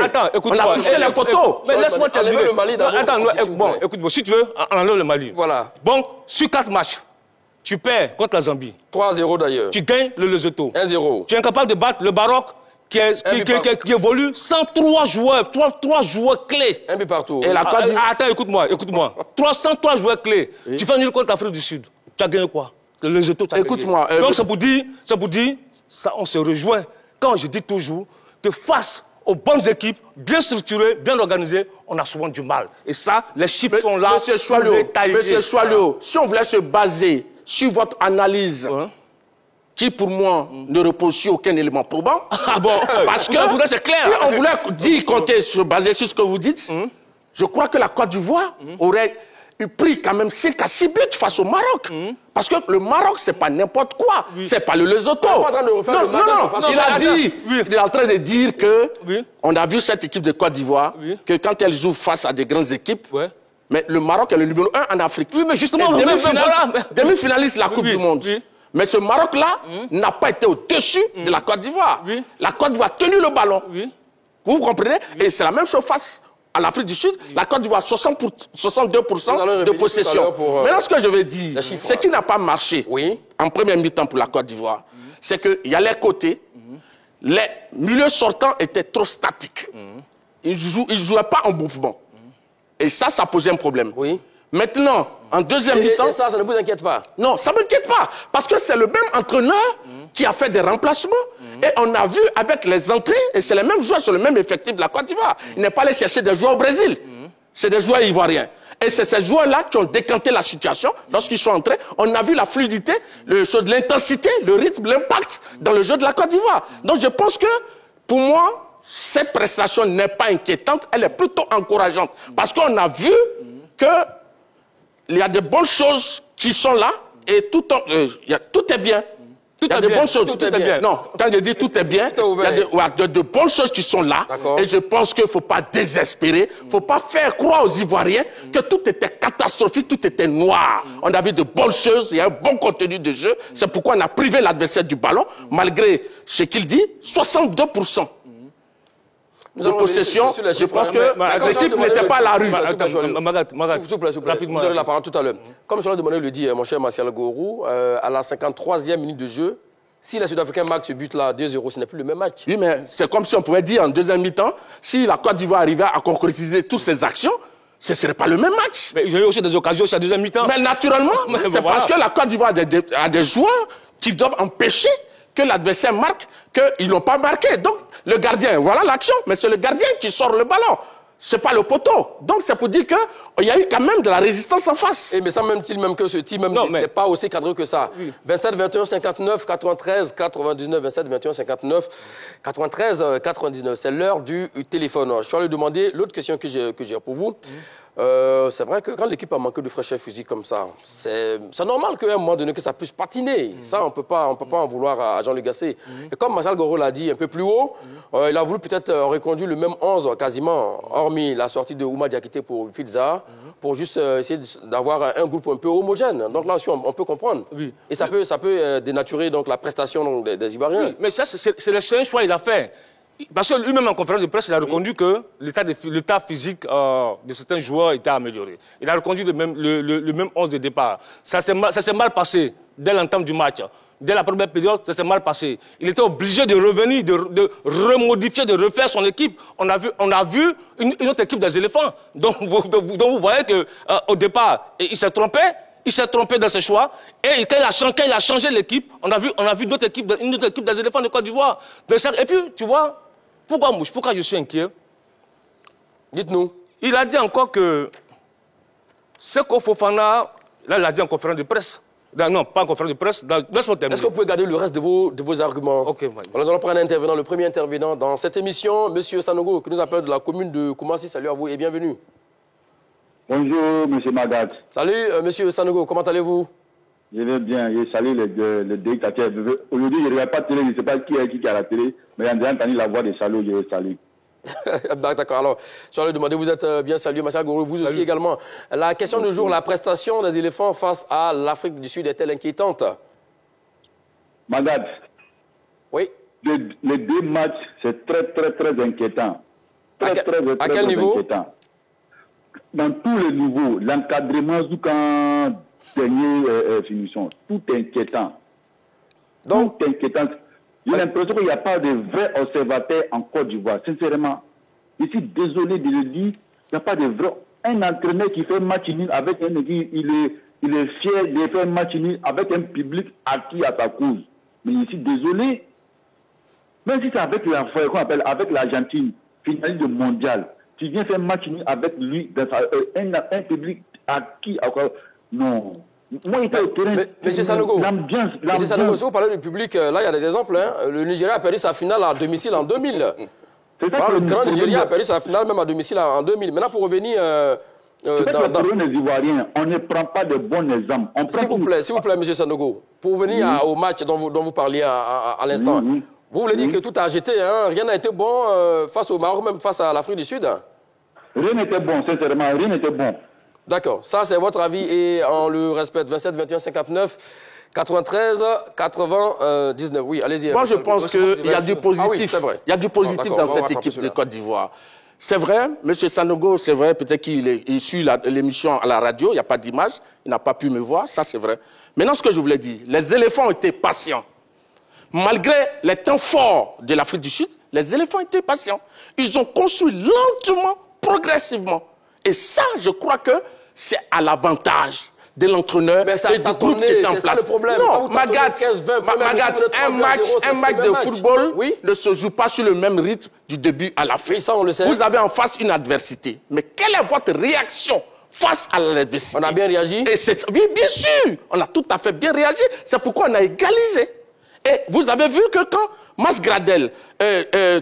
On a touché les poteaux. Mais laisse-moi terminer. Bon, écoute-moi, si tu veux, on enlève le Mali. Voilà. Bon, sur 4 matchs, tu perds contre la Zambie. 3-0 d'ailleurs. Tu gagnes le Lesotho. 1-0. Tu es incapable de battre le Maroc qui évolue sans 3 joueurs, 3 joueurs clés. Un but partout. Et la Côte d'Ivoire. Attends, écoute-moi. 303 joueurs clés. Oui. Tu fais nul contre l'Afrique du Sud. Tu as gagné quoi? Le Lesotho, tu as gagné. Écoute-moi. Donc, ça vous dit, ça, on se rejoint. Quand je dis toujours que face aux bonnes équipes, bien structurées, bien organisées, on a souvent du mal. Et ça, les chiffres sont là. Monsieur Choileau, si on voulait se baser sur votre analyse, qui pour moi ne repose sur aucun élément probant, parce que c'est clair. Si on voulait se baser sur ce que vous dites, je crois que la Côte d'Ivoire aurait pris quand même 5 à 6 buts face au Maroc. Parce que le Maroc, c'est pas n'importe quoi. C'est pas le Lesotho. Il est en train de dire que on a vu cette équipe de Côte d'Ivoire, que quand elle joue face à des grandes équipes, mais le Maroc est le numéro 1 en Afrique. Oui, mais justement, demi-finaliste de la Coupe du Monde. Mais ce Maroc-là n'a pas été au-dessus de la Côte d'Ivoire. La Côte d'Ivoire a tenu le ballon. Vous comprenez? Et c'est la même chose face à l'Afrique du Sud. La Côte d'Ivoire, 62% de possession. Maintenant, ce que je veux dire, ce qui n'a pas marché en première mi-temps pour la Côte d'Ivoire, c'est qu'il y a les côtés, les milieux sortants étaient trop statiques. Ils ne jouaient pas en mouvement. Et ça posait un problème. Maintenant, en deuxième mi-temps... Et ça ne vous inquiète pas? Non, ça ne m'inquiète pas. Parce que c'est le même entraîneur qui a fait des remplacements. Et on a vu avec les entrées, et c'est les mêmes joueurs sur le même effectif de la Côte d'Ivoire. Il n'est pas allé chercher des joueurs au Brésil. C'est des joueurs ivoiriens. Et c'est ces joueurs-là qui ont décanté la situation. Lorsqu'ils sont entrés, on a vu la fluidité, l'intensité, le rythme, l'impact dans le jeu de la Côte d'Ivoire. Donc je pense que, pour moi, cette prestation n'est pas inquiétante, elle est plutôt encourageante. Parce qu'on a vu que il y a de bonnes choses qui sont là et tout est bien. Il y a de bonnes choses. Tout est bien. Non, quand je dis tout est bien, il y a de bonnes choses qui sont là. Et je pense qu'il ne faut pas désespérer. Il ne faut pas faire croire aux Ivoiriens que tout était catastrophique, tout était noir. On a vu de bonnes choses, il y a un bon contenu de jeu. C'est pourquoi on a privé l'adversaire du ballon, malgré ce qu'il dit, 62%. De possession, je pense que l'équipe n'était pas à la rue. Rapidement, vous aurez la parole tout à l'heure. Comme je l'ai demandé le dit, mon cher Martial Gorou, à la 53e minute de jeu, si les Sud-Africains marquent ce but-là 2-0, ce n'est plus le même match. Oui, mais c'est comme si on pouvait dire en deuxième mi-temps, si la Côte d'Ivoire arrivait à concrétiser toutes ses actions, ce ne serait pas le même match. Mais ils ont eu aussi des occasions sur la deuxième mi-temps. Mais naturellement, c'est parce que la Côte d'Ivoire a des joueurs qui doivent empêcher que l'adversaire marque, qu'ils n'ont pas marqué. Donc, le gardien, voilà l'action, mais c'est le gardien qui sort le ballon. Ce n'est pas le poteau. Donc, c'est pour dire qu'il y a eu quand même de la résistance en face. Et mais ça même-t-il même que ce team n'était pas aussi cadré que ça. 27, 21, 59, 93, 99, 27, 21, 59, 93, 99. C'est l'heure du téléphone. Je suis allé demander l'autre question que j'ai pour vous. C'est vrai que quand l'équipe a manqué de fraîcheur physique comme ça, c'est normal qu'à un moment donné que ça puisse patiner. Ça, on peut pas en vouloir à Jean-Luc Gasset. Et comme Martial Gorou l'a dit un peu plus haut, il a voulu peut-être reconduire le même 11 quasiment, hormis la sortie de Ouma Diakité pour Filza, pour juste essayer d'avoir un groupe un peu homogène. Donc là, on peut comprendre. Et ça peut dénaturer donc, la prestation des Ivoiriens. Oui, mais ça, c'est un choix qu'il a fait. Parce que lui-même en conférence de presse, il a reconnu que l'état physique de certains joueurs était amélioré. Il a reconnu le même 11 de départ. Ça s'est mal passé dès l'entame du match. Dès la première période, ça s'est mal passé. Il était obligé de revenir, de remodifier, de refaire son équipe. On a vu une autre équipe des éléphants. Donc vous voyez qu'au départ, il s'est trompé. Il s'est trompé dans ses choix. Et quand il a changé l'équipe, on a vu une autre équipe des éléphants de Côte d'Ivoire. Et puis, tu vois, pourquoi je suis inquiet? Dites-nous. Il a dit encore que Seko Fofana, là, il a dit en conférence de presse. Non, pas en conférence de presse. Laisse-moi terminer. Est-ce que vous pouvez garder le reste de vos arguments? Ok. Nous allons prendre un intervenant, le premier intervenant dans cette émission, M. Sanogo, qui nous appelle de la commune de Koumassi. Salut à vous et bienvenue. Bonjour, M. Magat. Salut, M. Sanogo, comment allez-vous? Je vais bien, je salue le dictateur. Aujourd'hui, je ne regarde pas la télé, je ne sais pas qui est à la télé, mais j'ai entendu la voix de Salou, je le salue. D'accord, alors, je vais demander, vous êtes bien salué, Machal Gourou, vous aussi également. La question du jour, la prestation des éléphants face à l'Afrique du Sud est-elle inquiétante? Magat. Oui. Les deux matchs, c'est très inquiétant. Très quel niveau? Inquiétant. Dans tous les niveaux, l'encadrement jusqu'en dernière finition, tout est inquiétant. Donc, tout est inquiétant. J'ai l'impression qu'il n'y a pas de vrais observateurs en Côte d'Ivoire, sincèrement. Je suis désolé de le dire, il n'y a pas de vrai. Un entraîneur qui fait match nul avec un équipe, il est fier de faire match nul avec un public acquis à sa cause. Mais je suis désolé. Même si c'est avec avec l'Argentine, finaliste de mondial, tu viens faire match nul avec lui, dans un public acquis à quoi. Non. Moi, il était au terrain. Monsieur Sanogo, l'ambiance. Sanogo, si vous parlez du public, là, il y a des exemples. Hein. Le Nigeria a perdu sa finale à domicile en 2000. Le grand Nigeria a perdu sa finale même à domicile en 2000. Maintenant, pour revenir... le problème des Ivoiriens, on ne prend pas de bons exemples. S'il vous plaît, monsieur Sanogo, pour revenir au match dont vous parliez à l'instant, vous voulez dire que tout a jeté, hein, rien n'a été bon face au Maroc, même face à l'Afrique du Sud? Rien n'était bon, sincèrement, rien n'était bon. D'accord, ça c'est votre avis et on le respecte. 27, 21, 59, 93, 99. Oui, allez-y. Moi, je pense qu'il y a du positif. Ah oui, c'est vrai. Il y a du positif dans cette équipe de Côte d'Ivoire. C'est vrai, M. Sanogo, c'est vrai, peut-être qu'il suit l'émission à la radio, il n'y a pas d'image, il n'a pas pu me voir, ça c'est vrai. Maintenant, ce que je voulais dire, les éléphants étaient patients. Malgré les temps forts de l'Afrique du Sud, les éléphants étaient patients. Ils ont construit lentement, progressivement. Et ça, je crois que c'est à l'avantage de l'entraîneur et du groupe qui est en place. C'est ça le problème. Non, Magat, un match de football ne se joue pas sur le même rythme du début à la fin. Oui, ça on le sait. Vous avez en face une adversité. Mais quelle est votre réaction face à l'adversité? On a bien réagi? Oui, bien sûr. On a tout à fait bien réagi. C'est pourquoi on a égalisé. Et vous avez vu que quand Mas Gradel,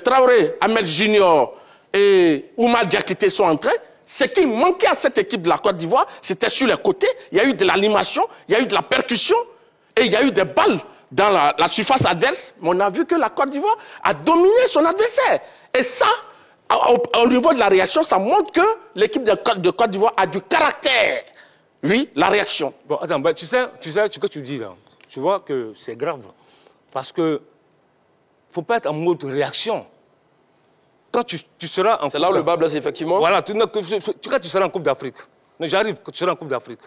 Traoré, Ahmed Junior et Oumar Diakité sont entrés, ce qui manquait à cette équipe de la Côte d'Ivoire, c'était sur les côtés. Il y a eu de l'animation, il y a eu de la percussion et il y a eu des balles dans la surface adverse. Mais on a vu que la Côte d'Ivoire a dominé son adversaire. Et ça, au niveau de la réaction, ça montre que l'équipe de Côte d'Ivoire a du caractère. Oui, la réaction. Bon, attends, tu sais ce que tu dis là. Tu vois que c'est grave. Parce que faut pas être en mode réaction. Quand tu seras en C'est là où le bas blesse, effectivement. Voilà, quand tu seras en Coupe d'Afrique, j'arrive, quand tu seras en Coupe d'Afrique,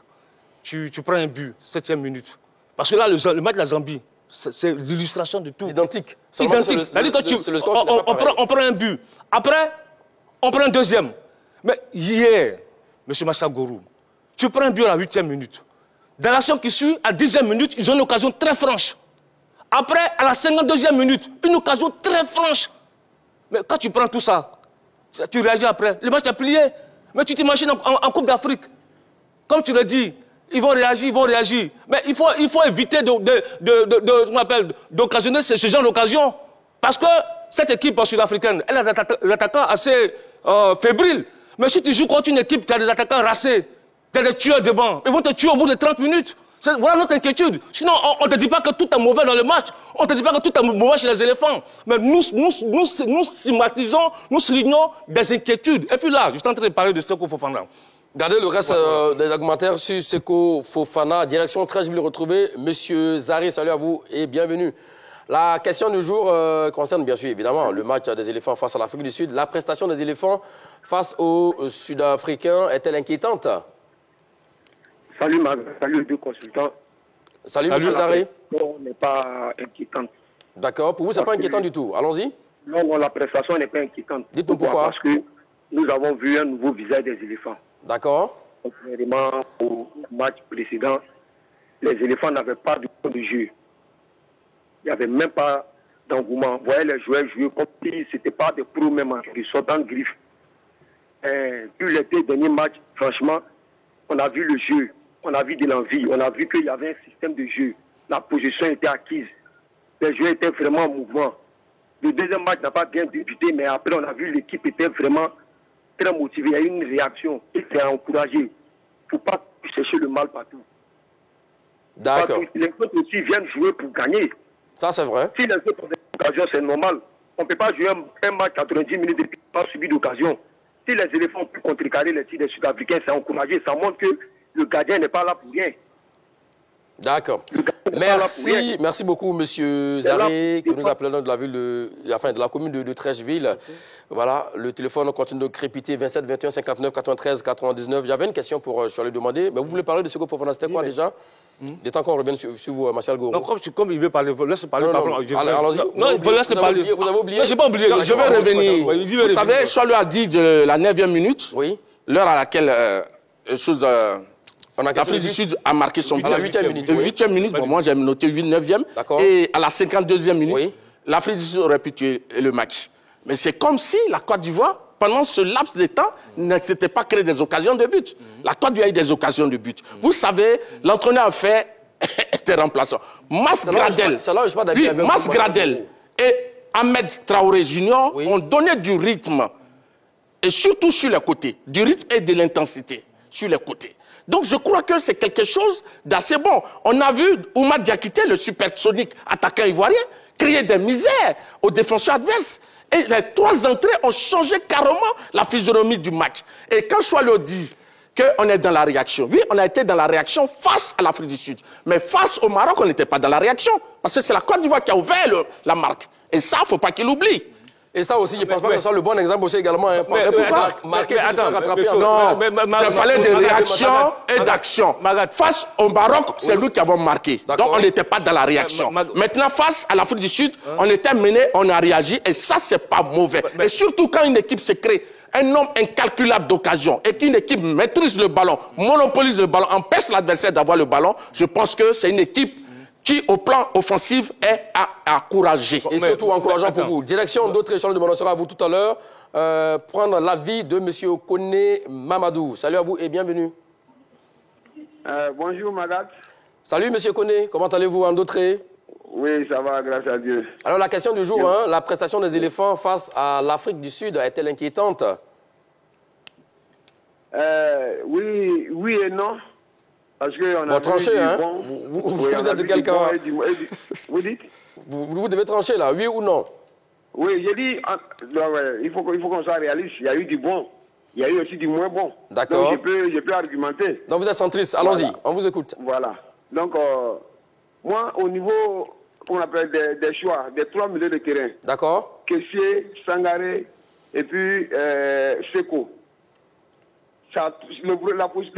tu prends un but, 7e minute. Parce que là, le match de la Zambie, c'est l'illustration de tout. Identique. Identique. C'est-à-dire que on prend un but. Après, on prend un deuxième. Mais hier, M. Machal Gourou, tu prends un but à la 8e minute. Dans l'action qui suit, à 10e minute, ils ont une occasion très franche. Après, à la 52e minute, une occasion très franche. Mais quand tu prends tout ça, tu réagis après. Le match est plié. Mais tu t'imagines en Coupe d'Afrique. Comme tu le dis, ils vont réagir. Mais il faut éviter d'occasionner ce genre d'occasion. Parce que cette équipe sud-africaine, elle a des attaquants assez fébriles. Mais si tu joues contre une équipe qui a des attaquants racés, tu as des tueurs devant, ils vont te tuer au bout de 30 minutes. Voilà notre inquiétude. Sinon, on ne te dit pas que tout est mauvais dans le match. On ne te dit pas que tout est mauvais chez les éléphants. Mais nous stigmatisons, nous soulignons des inquiétudes. Et puis là, je suis en train de parler de Seko Fofana. Regardez le reste des argumentaires sur Seko Fofana. Direction 13, je vais le retrouver. Monsieur Zari, salut à vous et bienvenue. La question du jour concerne bien sûr évidemment le match des éléphants face à l'Afrique du Sud. La prestation des éléphants face aux Sud-Africains est-elle inquiétante? Salut, salut les deux consultants. Salut, M. Zari. Non, n'est pas inquiétante. D'accord. Pour vous, ce n'est pas inquiétant du tout. Allons-y. Non, la prestation n'est pas inquiétante. Dites-nous pourquoi. Parce que nous avons vu un nouveau visage des éléphants. D'accord. Contrairement au match précédent, les éléphants n'avaient pas de temps de jeu. Il n'y avait même pas d'engouement. Vous voyez les joueurs jouer comme si ce n'était pas des pros même qui sortent en griffe. vu les 2 derniers matchs, franchement, on a vu le jeu, on a vu de l'envie, on a vu qu'il y avait un système de jeu. La position était acquise. Les jeux étaient vraiment en mouvement. Le deuxième match n'a pas bien débuté, mais après, on a vu l'équipe était vraiment très motivée. Il y a eu une réaction qui était encouragée. Il ne faut pas chercher le mal partout. D'accord. Les autres aussi viennent jouer pour gagner. Ça, c'est vrai. Si les autres ont des occasions, c'est normal. On ne peut pas jouer un match 90 minutes et puis pas subir d'occasion. Si les éléphants ont pu contrecarrer les tirs des Sud-Africains, c'est encouragé. Ça montre que le gardien n'est pas là pour rien. D'accord. Merci beaucoup, monsieur Zaré, qui nous appelle de la ville de la commune de Trècheville. Voilà, le téléphone continue de crépiter 27 21 59 93 99. J'avais une question pour je lui demander, mais vous voulez parler de Seko Fofana, c'était quoi déjà? Des temps qu'on revienne sur vous, Martial Goro. Non, comme il veut parler, laisse parler. Allons-y. Non, laisse parler. Vous avez oublié? Je n'ai pas oublié. Non, je vais revenir. Vous savez, Choiseul a dit de la 9e minute, oui, l'heure à laquelle l'Afrique du Sud a marqué son but. À la 8e minute. 8e minute, bon, moi j'ai noté 9e. D'accord. Et à la 52e minute, Oui. l'Afrique du Sud aurait pu tuer le match. Mais c'est comme si la Côte d'Ivoire, pendant ce laps de temps, ne s'était pas créé des occasions de but. La Côte d'Ivoire a eu des occasions de but. Vous savez, l'entraîneur a fait était remplaçant. Mas Gradel et Ahmed Traoré Junior ont donné du rythme. Et surtout sur les côtés. Du rythme et de l'intensité sur les côtés. Donc je crois que c'est quelque chose d'assez bon. On a vu Oumar Diakité, le supersonique attaquant ivoirien, créer des misères aux défenseurs adverses. Et les 3 entrées ont changé carrément la physionomie du match. Et quand Choiseul dit qu'on est dans la réaction, oui, on a été dans la réaction face à l'Afrique du Sud. Mais face au Maroc, on n'était pas dans la réaction. Parce que c'est la Côte d'Ivoire qui a ouvert la marque. Et ça, il ne faut pas qu'il oublie. Et ça aussi, je ne pense pas que ce soit le bon exemple aussi également. Hein, il fallait des réactions et d'actions. Face au Maroc, c'est nous qui avons marqué. Donc on n'était pas dans la réaction. Maintenant, face à l'Afrique du Sud, on était mené, on a réagi. Et ça, c'est pas mauvais. Et surtout quand une équipe se crée un nombre incalculable d'occasions et qu'une équipe maîtrise le ballon, monopolise le ballon, empêche l'adversaire d'avoir le ballon, je pense que c'est une équipe qui, au plan offensif, est à encourager. Et surtout encourageant pour vous. Direction d'autres échanges de mon sera à vous tout à l'heure. Prendre l'avis de M. Koné Mamadou. Salut à vous et bienvenue. Bonjour, madame. Salut, M. Koné. Comment allez-vous, Andautré? Oui, ça va, grâce à Dieu. Alors, la question du jour, hein, la prestation des éléphants face à l'Afrique du Sud est-elle inquiétante? Oui et non. Parce qu'on a tranché, hein? bon. Vous êtes de quel camp? Vous dites? Vous devez trancher là, oui ou non? Oui, j'ai dit, il faut qu'on soit réaliste. Il y a eu du bon. Il y a eu aussi du moins bon. D'accord. Donc je peux argumenter. Donc vous êtes centriste, allons-y, voilà. On vous écoute. Voilà. Donc, moi, au niveau, on appelle des choix, des 3 milieux de terrain. D'accord. Kessié, Sangaré et puis Seko. Le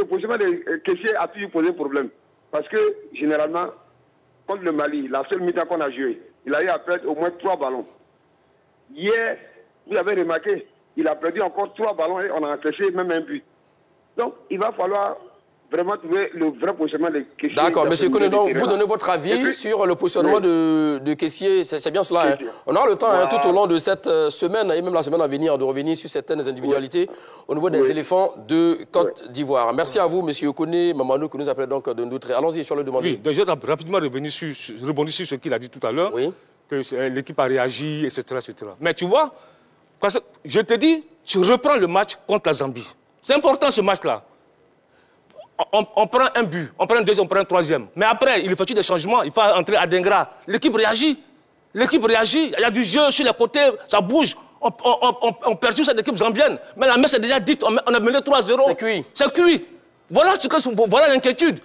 positionnement de Kessié a toujours posé problème. Parce que, généralement, contre le Mali, la seule mi-temps qu'on a joué, il a eu à perdre au moins 3 ballons. Hier, vous avez remarqué, il a perdu encore 3 ballons et on a encaissé même un but. Donc, il va falloir vraiment trouver le vrai positionnement de Kessié. D'accord, M. Koné, donc vous donnez votre avis puis, sur le positionnement de Kessié, c'est bien cela. Hein. On aura le temps tout au long de cette semaine et même la semaine à venir de revenir sur certaines individualités au niveau des éléphants de Côte d'Ivoire. Merci à vous, M. Koné Mamadou, qui nous appelle donc de Ndoutré. Allons-y sur le demandé. Oui, déjà rapidement rebondir sur ce qu'il a dit tout à l'heure, que l'équipe a réagi, etc., etc. Mais tu vois, parce que je te dis, tu reprends le match contre la Zambie. C'est important ce match-là. On prend un but, on prend un deuxième, on prend un troisième. Mais après, il faut des changements, il faut entrer à Dengra. L'équipe réagit. L'équipe réagit, il y a du jeu sur les côtés, ça bouge. On perd cette équipe zambienne. Mais la messe est déjà dite, on a mené 3-0. C'est cuit. C'est cuit. Voilà l'inquiétude.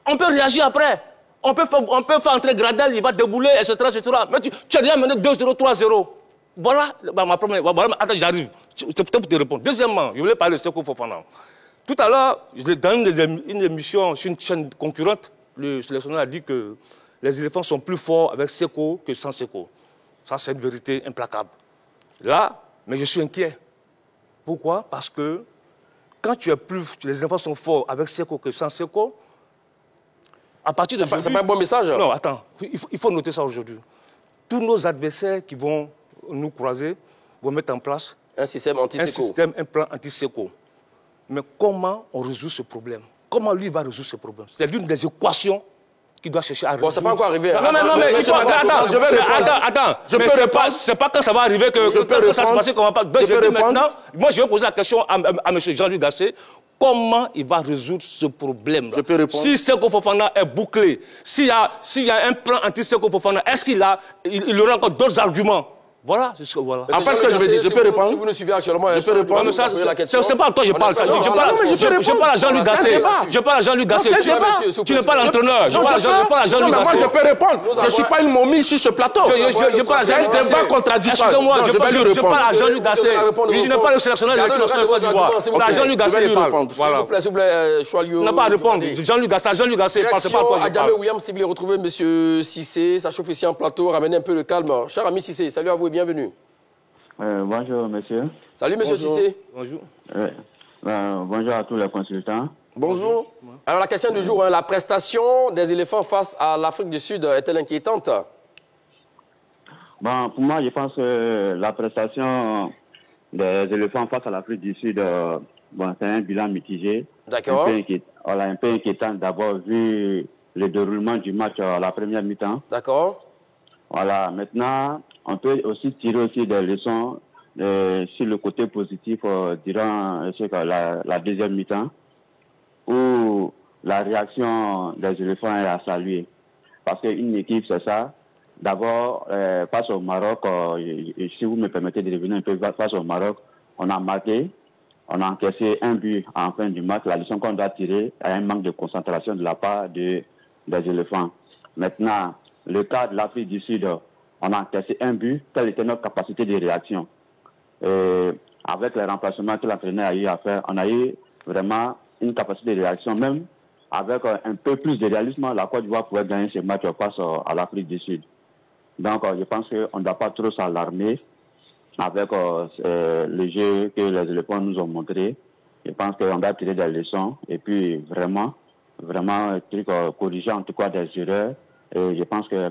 On peut réagir après. On peut faire entrer Gradel, il va débouler, etc. etc. Mais tu as déjà mené 2-0, 3-0. Voilà ma première. Voilà, attends, j'arrive. C'est peut-être pour te répondre. Deuxièmement, je voulais parler de Seko Fofana. Tout à l'heure, dans une émission sur une chaîne concurrente, le sélectionneur a dit que les éléphants sont plus forts avec Seko que sans Seko. Ça, c'est une vérité implacable. Là, mais je suis inquiet. Pourquoi? Parce que quand les éléphants sont forts avec Seko que sans Seko, à partir de... C'est pas un bon message? Non, attends. Il faut noter ça aujourd'hui. Tous nos adversaires qui vont nous croiser vont mettre en place Un système anti-séco. Un système, un plan anti-séco. Mais comment on résout ce problème? Comment lui va résoudre ce problème? C'est l'une des équations qu'il doit chercher à résoudre. Bon, c'est pas encore arrivé. Non, mais il faut... Attends, je vais répondre. Attends. Je peux répondre. C'est pas quand ça va arriver que ça se passe qu'on va pas... Donc, je dis maintenant, moi, je vais poser la question à M. Jean-Luc Gasset. Comment il va résoudre ce problème-là? Je peux répondre. Si Seko Fofana est bouclé, s'il y a un plan anti-Seko Fofana, est-ce qu'il aura encore d'autres arguments? Voilà, c'est ce que voilà. En fait, ce que je veux dire, je peux répondre. Si vous nous suivez actuellement, je peux répondre. C'est pas à toi que je parle. Je parle à Jean-Luc Gasset. Je parle à Jean-Luc Gasset. Tu n'es pas l'entraîneur. Je parle à Jean-Luc Gasset. Moi, je peux répondre. Je ne suis pas une momie sur ce plateau. Je parle à Jean-Luc Gasset. C'est un débat contradictoire. Excusez-moi, je parle à Jean-Luc Gasset. Je n'ai pas le sélectionneur de l'équipe nationale de Côte d'Ivoire. C'est à Jean-Luc Gasset qui parle. S'il vous plaît, Choualio. On n'a pas à répondre. Jean-Luc Gasset parle, c'est pas à toi que je parle. William, si vous voulez retrouver M. Cissé, ça chauffe ici en plateau, ramenez un peu le calme. Cher ami Cissé, salut à vous et bienvenue. Bonjour, monsieur. Salut, monsieur Cissé. Bonjour. Bonjour à tous les consultants. Bonjour. Alors, la question du jour, la prestation des éléphants face à l'Afrique du Sud est-elle inquiétante? Bon, pour moi, je pense que la prestation des éléphants face à l'Afrique du Sud, c'est un bilan mitigé. D'accord. Un peu inquiétant d'abord vu le déroulement du match à la première mi-temps. D'accord. Voilà, maintenant, on peut aussi tirer aussi des leçons sur le côté positif durant la deuxième mi-temps, où la réaction des éléphants est à saluer. Parce qu'une équipe, c'est ça. D'abord, face au Maroc, si vous me permettez de revenir un peu face au Maroc, on a marqué, on a encaissé un but en fin du match. La leçon qu'on doit tirer est un manque de concentration de la part des éléphants. Maintenant, le cas de l'Afrique du Sud, on a encaissé un but. Quelle était notre capacité de réaction? Avec les remplacements que l'entraîneur a eu à faire, on a eu vraiment une capacité de réaction. Même avec un peu plus de réalisme, la Côte d'Ivoire pouvait gagner ce match face à l'Afrique du Sud. Donc, je pense qu'on ne doit pas trop s'alarmer avec le jeu que les éléphants nous ont montré. Je pense qu'on doit tirer des leçons et puis vraiment corriger en tout cas des erreurs. Et je pense qu'à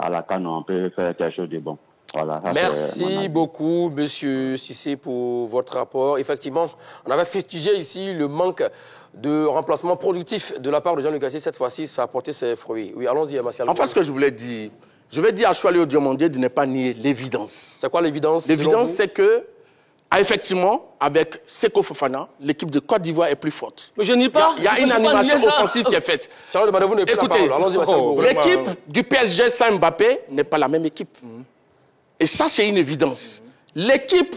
la CAN, on peut faire quelque chose de bon. Voilà, merci beaucoup, monsieur Cissé, pour votre rapport. Effectivement, on avait fustigé ici le manque de remplacement productif de la part de Jean-Luc Gasset. Cette fois-ci, ça a porté ses fruits. Oui, allons-y, Martial. Enfin, ce que je voulais dire, je vais dire à Choualio Diomandé de ne pas nier l'évidence. C'est quoi l'évidence? L'évidence, c'est que, effectivement, avec Seko Fofana, l'équipe de Côte d'Ivoire est plus forte. Mais je nie pas. Il y a une animation offensive qui est faite. Écoutez, l'équipe du PSG sans Mbappé n'est pas la même équipe. Et ça, c'est une évidence. L'équipe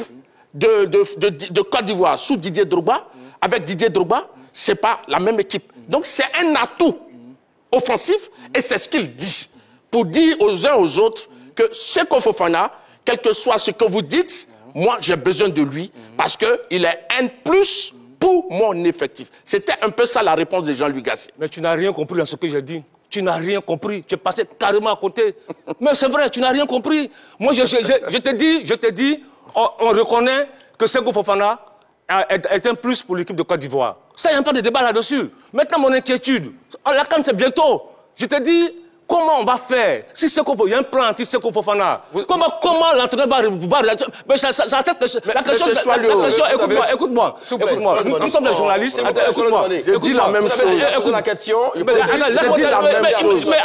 de Côte d'Ivoire sous Didier Drogba, avec Didier Drogba, ce n'est pas la même équipe. Donc, c'est un atout offensif et c'est ce qu'il dit. Pour dire aux uns aux autres que Seko Fofana, quel que soit ce que vous dites, moi, j'ai besoin de lui parce qu'il est un plus pour mon effectif. C'était un peu ça la réponse de Jean-Luc Gasset. Mais tu n'as rien compris dans ce que j'ai dit. Tu n'as rien compris. Tu es passé carrément à côté. Mais c'est vrai, tu n'as rien compris. Moi, je te dis, on reconnaît que Seko Fofana est un plus pour l'équipe de Côte d'Ivoire. Ça, il n'y a pas de débat là-dessus. Maintenant, mon inquiétude, la CAN, c'est bientôt. Je te dis, comment on va faire? Si il y a un plan anti-Seko Fofana, comment l'entraîneur va réagir? Mais la question, écoute-moi. Nous sommes des journalistes. Écoute-moi. Je dis la même chose. La question. Mais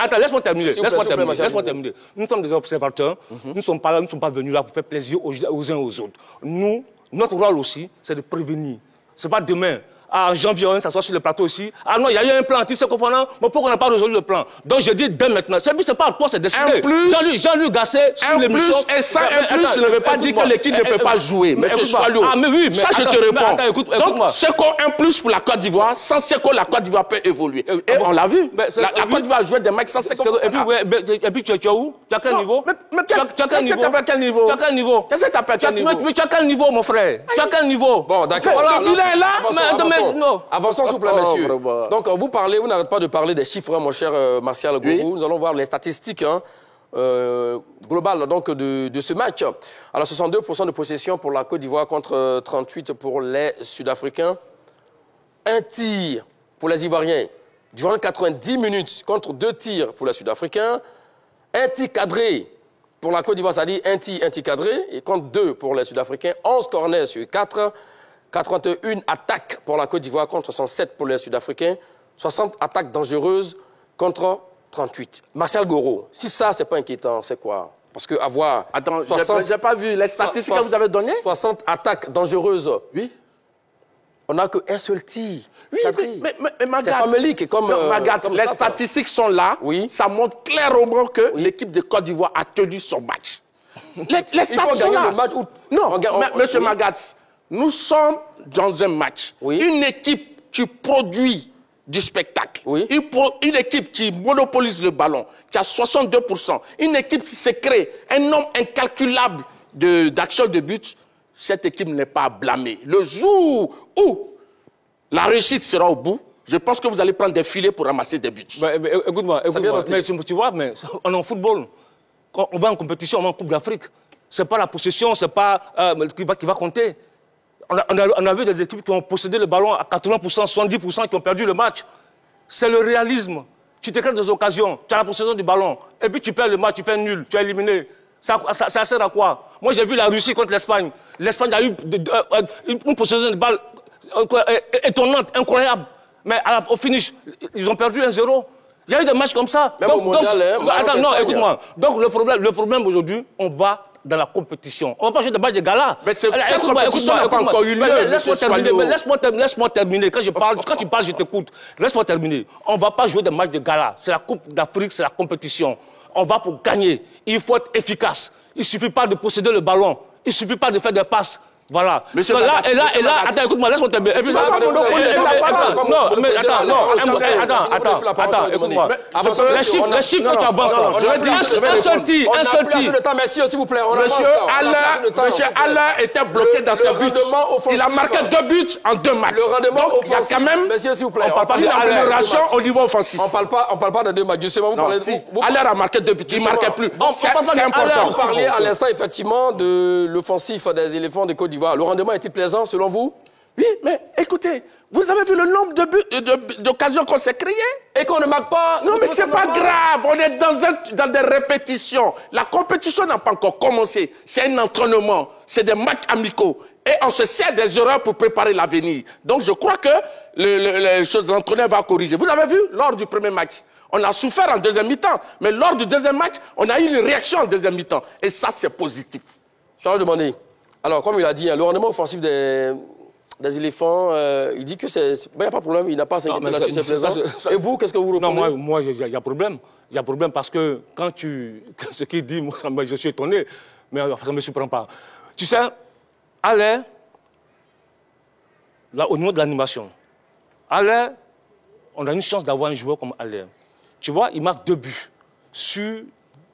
attends, laisse-moi terminer. Nous sommes des observateurs. Nous ne sommes pas venus là pour faire plaisir aux uns aux autres. Nous, notre rôle aussi, c'est de prévenir. Ce n'est pas demain. En janvier, on s'assoit sur le plateau aussi. Ah non, il y a eu un plan anti-Seko Fofana, mais pourquoi on n'a pas résolu le plan? Donc je dis dès maintenant. C'est pas à toi, c'est décidé. Jean-Luc Gasset, sur l'émission. Et ça, un plus, je ne veux pas dire que l'équipe ne peut pas jouer. Monsieur Choualio, ça je te réponds. Donc, Seko un plus pour la Côte d'Ivoire. Sans Seko, la Côte d'Ivoire peut évoluer. Et on l'a vu. La Côte d'Ivoire a joué des mecs sans Seko Fofana. Et puis tu es où? Tu as quel niveau? Qu'est-ce que tu appelles quel niveau? Tu as quel niveau? Qu'est-ce que tu appelles quel niveau? Mais tu as quel niveau, mon frère? Tu as quel niveau? Bon, d'accord. Il est là. Avançons, s'il vous plaît, messieurs. Donc, vous n'arrêtez pas de parler des chiffres, mon cher Martial Gourou. Oui. Nous allons voir les statistiques globales donc, de ce match. Alors, 62% de possession pour la Côte d'Ivoire contre 38% pour les Sud-Africains. Un tir pour les Ivoiriens durant 90 minutes contre 2 tirs pour les Sud-Africains. Un tir cadré pour la Côte d'Ivoire, ça dit un tir cadré, et compte 2 pour les Sud-Africains, 11 corners sur 4, 81 attaques pour la Côte d'Ivoire contre 67 pour les Sud-Africains, 60 attaques dangereuses contre 38. Martial Goro, si ça, c'est pas inquiétant, c'est quoi? Parce que avoir... Attends, je n'ai pas vu les statistiques que vous avez données. 60 attaques dangereuses. Oui. On n'a qu'un seul tir. Oui, mais Magat, c'est famélique comme... Magat, comme les statistiques sont là. Oui. Ça montre clairement que l'équipe de Côte d'Ivoire a tenu son match. Les stats sont là. Le match où... Non, monsieur Magat, nous sommes dans un match. Oui. Une équipe qui produit du spectacle. Oui. Une équipe qui monopolise le ballon, qui a 62%. Une équipe qui se crée un nombre incalculable d'actions de but. Cette équipe n'est pas à blâmer. Le jour où la réussite sera au bout, je pense que vous allez prendre des filets pour ramasser des buts. Écoute-moi, mais tu vois, mais on est en football. Quand on va en compétition, on va en Coupe d'Afrique. Ce n'est pas la possession, ce n'est pas qui va compter. On a vu des équipes qui ont possédé le ballon à 80%, 70%, qui ont perdu le match. C'est le réalisme. Tu te crées des occasions, tu as la possession du ballon, et puis tu perds le match, tu fais nul, tu es éliminé. Ça sert à quoi? Moi, j'ai vu la Russie contre l'Espagne. L'Espagne a eu une possession de balle étonnante, incroyable. Mais au finish, ils ont perdu 1-0. Il y a eu des matchs comme ça. Même au mondial, attends, non, écoute-moi. Donc, le problème aujourd'hui, on va dans la compétition. On ne va pas jouer de match de gala. Mais cette compétition n'a pas encore eu lieu. Laisse-moi terminer. Quand tu parles, je t'écoute. Laisse-moi terminer. On ne va pas jouer de match de gala. C'est la Coupe d'Afrique, c'est la compétition. On va pour gagner. Il faut être efficace. Il ne suffit pas de posséder le ballon. Il ne suffit pas de faire des passes. Voilà. Attends, écoute-moi, laisse-moi terminer. Attends, écoute-moi. Les chiffres que tu avances. Un seul tir. Monsieur, s'il vous plaît. Monsieur Allain était bloqué dans ses buts. Il a marqué 2 buts en 2 matchs. Le rendement offensif. Il y a quand même Monsieur, s'il vous plaît. une amélioration au niveau offensif. On parle pas de 2 matchs. Justement, vous parlez... Allain a marqué 2 buts. Il ne marquait plus. C'est important. Vous parliez à l'instant, effectivement, de l'offensif des éléphants de Côte d'Ivoire. Le rendement était plaisant, selon vous? Oui, mais écoutez, vous avez vu le nombre d'occasions qu'on s'est créées? Et qu'on ne marque pas? Non, mais c'est pas grave. On est dans des répétitions. La compétition n'a pas encore commencé. C'est un entraînement. C'est des matchs amicaux. Et on se sert des erreurs pour préparer l'avenir. Donc, je crois que l'entraîneur va corriger. Vous avez vu, lors du premier match, on a souffert en deuxième mi-temps. Mais lors du deuxième match, on a eu une réaction en deuxième mi-temps. Et ça, c'est positif. Charles Demandé. Alors, comme il a dit, le rendement offensif des éléphants, il dit que il n'y a pas de problème, il n'a pas à s'inquiéter là-dessus, c'est plaisant. Et vous, qu'est-ce que vous répondez? Non, moi, il y a problème. Il y a problème parce que quand ce qu'il dit, moi, je suis étonné, mais ça ne me surprend pas. Tu sais, Allain, là, au niveau de l'animation, Allain, on a une chance d'avoir un joueur comme Allain. Tu vois, il marque 2 buts sur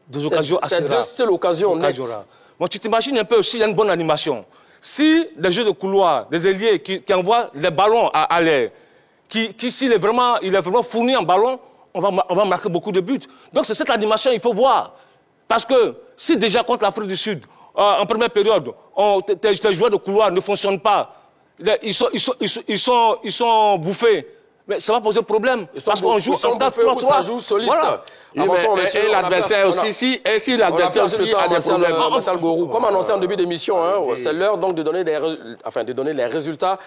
des occasions assez rares. C'est 2 seules occasions nettes. Bon, tu t'imagines un peu s'il y a une bonne animation. Si des jeux de couloir, des ailiers qui envoient les ballons à l'air, s'il est vraiment fourni en ballon, on va marquer beaucoup de buts. Donc c'est cette animation qu'il faut voir. Parce que si déjà contre l'Afrique du Sud, en première période, tes joueurs de couloir ne fonctionnent pas, ils sont bouffés. Mais ça va poser problème. Parce qu'on joue en 4-3-3. Ça joue soliste. Voilà. Et l'adversaire aussi, si l'adversaire aussi a des problèmes. Martial Goro, comme annoncé en début d'émission, c'est l'heure donc de donner les résultats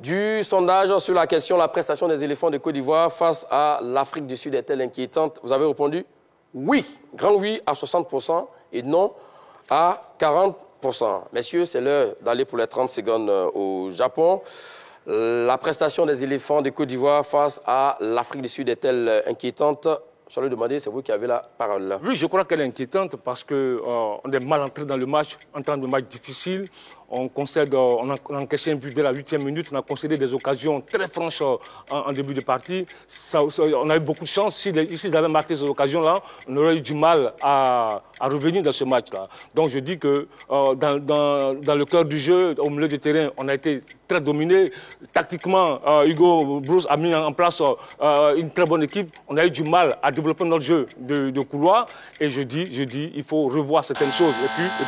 du sondage sur la question la prestation des éléphants de Côte d'Ivoire face à l'Afrique du Sud est-elle inquiétante? Vous avez répondu oui, grand oui à 60% et non à 40%. Messieurs, c'est l'heure d'aller pour les 30 secondes au Japon. La prestation des éléphants de Côte d'Ivoire face à l'Afrique du Sud est-elle inquiétante? Je vais demander, c'est vous qui avez la parole. Oui, je crois qu'elle est inquiétante parce qu'on est mal entré dans le match, en temps de match difficile. On a encaissé un but dès la 8e minute, on a concédé des occasions très franches en début de partie. On a eu beaucoup de chance. S'ils avaient marqué ces occasions-là, on aurait eu du mal à revenir dans ce match-là. Donc je dis que dans le cœur du jeu, au milieu du terrain, on a été très dominé. Tactiquement, Hugo Broos a mis en place une très bonne équipe. On a eu du mal à développer notre jeu de couloir. Et je dis, il faut revoir certaines choses.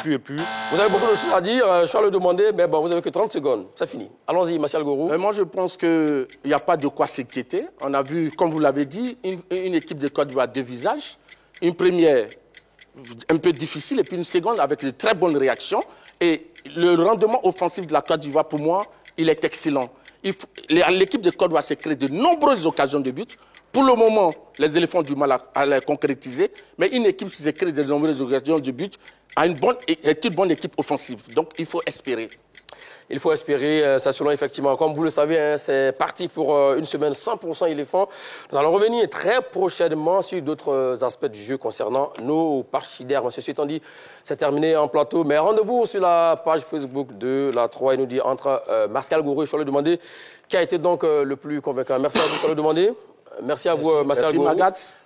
Et puis. Vous avez beaucoup de choses à dire. Charles demandé, mais bon, vous n'avez que 30 secondes. C'est fini. Allons-y, Martial Goro. Moi, je pense qu'il n'y a pas de quoi s'inquiéter. On a vu, comme vous l'avez dit, une équipe de Côte d'Ivoire 2 visages. Une première un peu difficile, et puis une seconde avec de très bonnes réactions. Et le rendement offensif de la Côte d'Ivoire, pour moi, il est excellent. L'équipe de Côte d'Ivoire s'est créé de nombreuses occasions de but. Pour le moment, les éléphants ont du mal à les concrétiser, mais une équipe qui s'est créée de nombreuses occasions de but est une bonne équipe offensive. Donc, il faut espérer. Il faut espérer, ça selon effectivement. Comme vous le savez, hein, c'est parti pour une semaine 100% éléphant. Nous allons revenir très prochainement sur d'autres aspects du jeu concernant nos parchidaires. Ceci étant dit, c'est terminé en plateau. Mais rendez-vous sur la page Facebook de la 3 et nous dit entre Martial Gourou et Charles Demandé, qui a été donc le plus convaincant. Merci à vous, Charles Demandé. Merci à vous, Martial Gourou.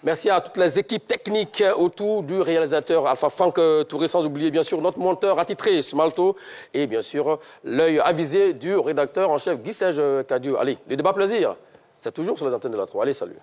Merci à toutes les équipes techniques autour du réalisateur Alpha Franck Touré, sans oublier bien sûr notre monteur attitré Smalto et bien sûr l'œil avisé du rédacteur en chef Guy Serge Cadieux. Allez, les débats plaisir, c'est toujours sur les antennes de la 3. Allez, salut.